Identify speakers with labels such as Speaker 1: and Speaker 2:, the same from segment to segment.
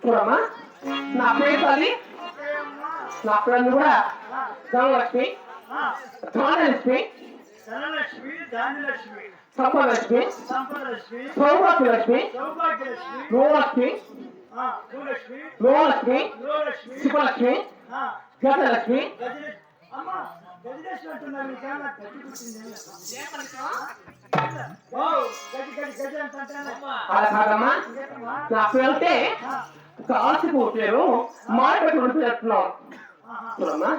Speaker 1: చూడమ్మా నా పేరు తల్లి నా పేరు కూడా ధనలక్ష్మి ధనలక్ష్మి సంపదలక్ష్మి సౌభాగ్యలక్ష్మి గోలక్ష్మి లోలక్ష్మి శివలక్ష్మి గజలక్ష్మి అలా కాదమ్మా నా పేరుంటే కాల్చిపోతారు మాట్లాడుకుంటూ చెప్తున్నావు చూడమ్మా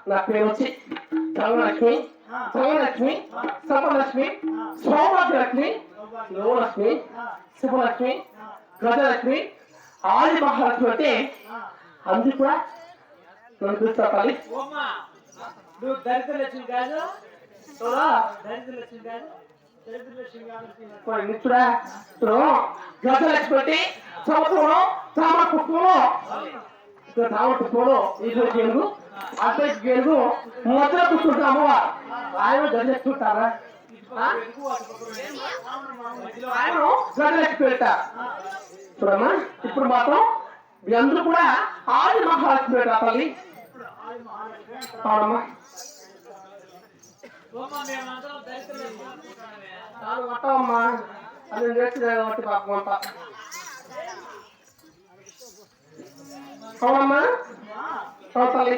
Speaker 1: నా పేరు వచ్చి ధనలక్ష్మి ధనలక్ష్మి సంపదలక్ష్మి సౌభాగ్యలక్ష్మి లోలక్ష్మి శుభలక్ష్మి గజలక్ష్మి ఆది మహాలక్ష్మి అంటే అందుకు కూడా నన్ను చూస్తా తల్లి
Speaker 2: నువ్వు దరిద్ర లక్ష్మి కాదు దరిద్ర లక్ష్మి కాదు
Speaker 1: నిత్తుడా ఇప్పుడు గజలక్ష్మి అంటే సంవత్సరంలో తామ కుటుంబంలో తామ కుటుంబంలో ఈశ్వర గేలుగు అద్దెకి గేలుగు మొదల కూర్చుంటా అమ్మవారు ఆయన గజలక్ష్మింటారా ఆయన గజలక్ష్మి పెట్టారు చూడమ్మా ఇప్పుడు మాత్రం మీ అందరూ కూడా ఆది మహాలక్ష్మి పెట్టా తల్లి అవునమ్మా అమ్మా అది నేర్చుకోవాలి పాపం అంతా అవునమ్మా తల్లి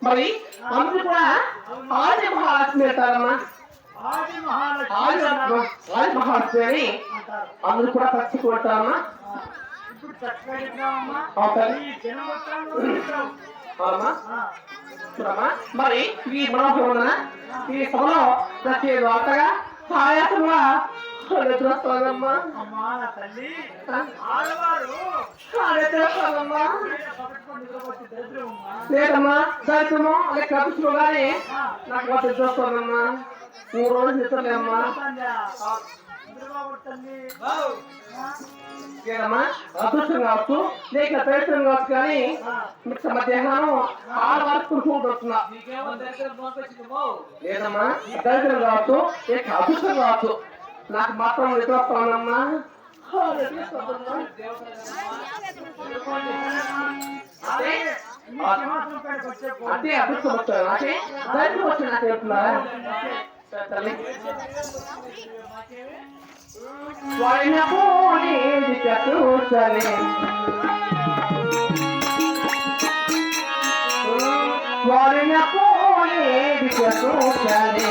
Speaker 1: మరి అందరూ కూడా ఆది మహాలక్ష్మి అంటారమ్మా ఆది మహాలక్ష్మి అని అందరూ కూడా చచ్చిపోతారమ్మా మరి ఈ మనోహరమైన ఈ సభలో ప్రతి వార్తగా ఆయాసంగా చూస్తానమ్మా లేదమ్మా దరిద్రము అలా కలుసుకో కానీ నాకు వచ్చి చూస్తానమ్మా 3 రోజులు నిద్రలేమ్మా అదృష్టం కావచ్చు లేక ప్రయత్నం కావచ్చు కానీ మధ్యాహ్నం 6 వరకు కూర్చుంటున్నా లేదమ్మా దరిద్రం కావచ్చు లేక అదృష్టం కావచ్చు నాకు మాత్రం నిద్ర వస్తానమ్మా అంటే అదృష్టం వచ్చాను అంటే దరిద్రం వచ్చి నాకు చెప్తున్నారా స్వర్ణపూరి చతుసలే స్వర్ణపూరి చతుసలే